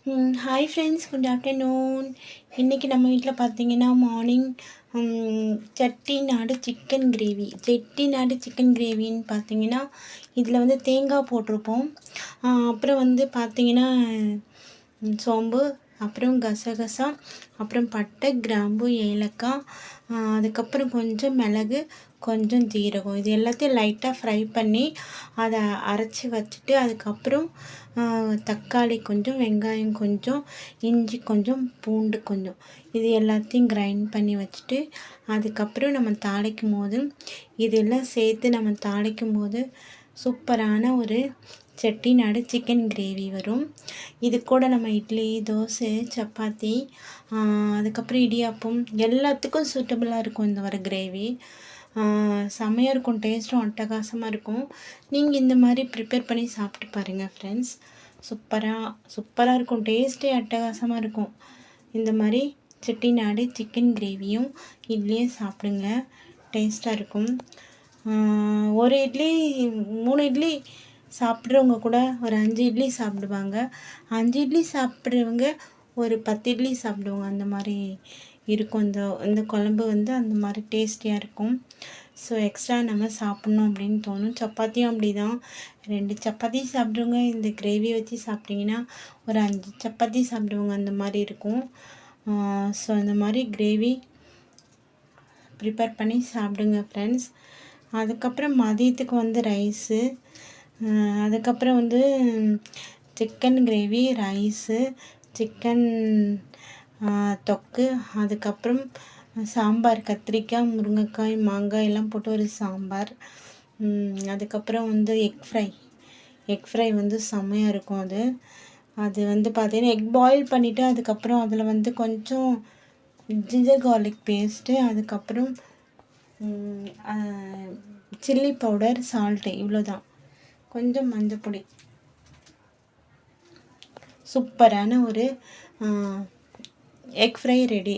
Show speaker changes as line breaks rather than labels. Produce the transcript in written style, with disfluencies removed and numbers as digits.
Hi friends, good afternoon. இன்றைக்கி நம்ம வீட்டில் பார்த்தீங்கன்னா மார்னிங் செட்டிநாடு சிக்கன் கிரேவின்னு பார்த்தீங்கன்னா இதில் வந்து தேங்காய் போட்டிருப்போம். அப்புறம் வந்து பார்த்தீங்கன்னா சோம்பு, அப்புறம் கசகசா, அப்புறம் பட்டை, கிராம்பு, ஏலக்காய், அதுக்கப்புறம் கொஞ்சம் மிளகு, கொஞ்சம் ஜீரகம், இது எல்லாத்தையும் லைட்டாக ஃப்ரை பண்ணி அதை அரைச்சி வச்சுட்டு அதுக்கப்புறம் தக்காளி கொஞ்சம், வெங்காயம் கொஞ்சம், இஞ்சி கொஞ்சம், பூண்டு கொஞ்சம், இது எல்லாத்தையும் கிரைண்ட் பண்ணி வச்சுட்டு அதுக்கப்புறம் நம்ம தாளிக்கும் போது இதெல்லாம் சேர்த்து நம்ம தாளிக்கும் போது சூப்பரான ஒரு செட்டிநாடு சிக்கன் கிரேவி வரும். இது கூட நம்ம இட்லி, தோசை, சப்பாத்தி, அதுக்கப்புறம் இடியாப்பம் எல்லாத்துக்கும் சூட்டபுளாக இருக்கும் இந்த வர கிரேவி. செம்மையாக இருக்கும், டேஸ்ட்டும் அட்டகாசமாக இருக்கும். நீங்கள் இந்த மாதிரி ப்ரிப்பேர் பண்ணி சாப்பிட்டு பாருங்கள் ஃப்ரெண்ட்ஸ். சூப்பராக இருக்கும், டேஸ்ட்டே அட்டகாசமாக இருக்கும். இந்த மாதிரி செட்டிநாடு சிக்கன் கிரேவியும் இட்லியும் சாப்பிடுங்க, டேஸ்ட்டாக இருக்கும். ஒரு இட்லி 3 இட்லி சாப்பிட்றவங்க கூட ஒரு 5 இட்லி சாப்பிடுவாங்க. 5 இட்லி சாப்பிட்றவங்க ஒரு 10 இட்லி சாப்பிடுவாங்க. அந்த மாதிரி இருக்கும். இந்த குழம்பு வந்து அந்த மாதிரி டேஸ்டியாக இருக்கும். ஸோ எக்ஸ்ட்ரா நம்ம சாப்பிட்ணும் அப்படின்னு தோணும். சப்பாத்தியும் அப்படி தான். 2 சப்பாத்தி சாப்பிட்றவங்க இந்த கிரேவியை வச்சு சாப்பிட்டிங்கன்னா ஒரு 5 சப்பாத்தி சாப்பிடுவாங்க. அந்த மாதிரி இருக்கும். ஸோ இந்த மாதிரி கிரேவி ப்ரிப்பேர் பண்ணி சாப்பிடுங்க ஃப்ரெண்ட்ஸ். அதுக்கப்புறம் மதியத்துக்கு வந்து ரைஸு, அதுக்கப்புறம் வந்து சிக்கன் கிரேவி, ரைஸு, சிக்கன் தொக்கு, அதுக்கப்புறம் சாம்பார், கத்திரிக்காய், முருங்கைக்காய், மாங்காய் எல்லாம் போட்டு ஒரு சாம்பார். அதுக்கப்புறம் வந்து எக் ஃப்ரை வந்து செம்மையாக இருக்கும். அது வந்து பார்த்திங்கன்னா எக் பாயில் பண்ணிவிட்டு அதுக்கப்புறம் அதில் வந்து கொஞ்சம் ஜிஞ்சர் கார்லிக் பேஸ்ட்டு, அதுக்கப்புறம் சில்லி பவுடர், சால்ட்டு, இவ்வளோதான், கொஞ்சம் மஞ்சப்பொடி. சூப்பரான ஒரு எக் ஃப்ரை ரெடி.